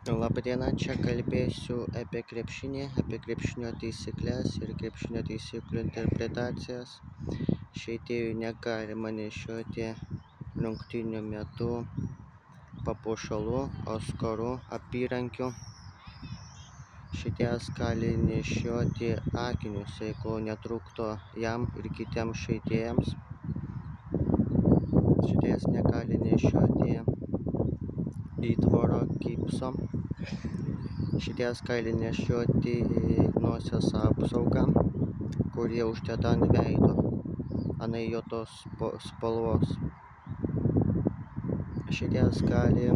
Labadiena, čia kalbėsiu apie krepšinį, apie krepšinio taisykles ir krepšinio taisyklių interpretacijas. Žaidėjų negalima nešioti rungtynių metu papuošalų, auskarų, apyrankių. Žaidėjas gali nešioti akinius, jeigu netrukdo jam ir kitiems žaidėjams. Žaidėjas negali nešioti įtvaro gipso. Žaidėjas gali nešioti nosies apsaugą, kurie uždeda ant veido, ant juodos spalvos. Žaidėjas gali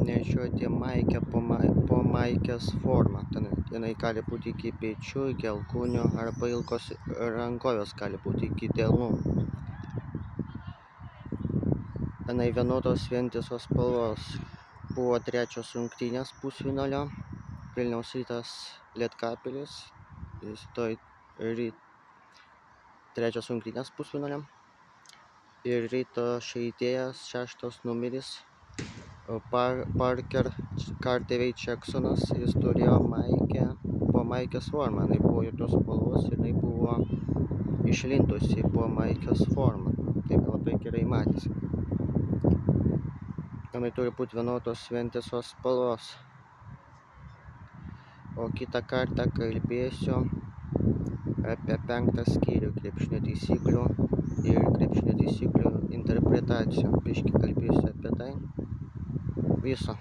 nešioti maikę po maikės formą. Jinai gali būti iki pečių, iki alkūnių arba ilgos rankovės gali būti iki delnų. Jinai vienodos vientisos spalvos. Buvo trečios rungtynės pusfinalio. Vilniaus Rytas Lietkabelis. Trečios rungtynės pusfinalio. Ir Ryto žaidėjas 6 numeris Parker Carterei Jacksonas. Jis turėjo maikę po maikės formą. Jinai buvo juodos spalvos ir jinai buvo išlindusi po maikės formą. Taip labai gerai matėsi. Jinai turi būti vienodos vientisos spalvos. O kitą kartą kalbėsiu apie 5 skyrių krepšinio taisyklių ir krepšinio taisyklių interpretacijų. Biškį kalbėsiu apie tai. Viso.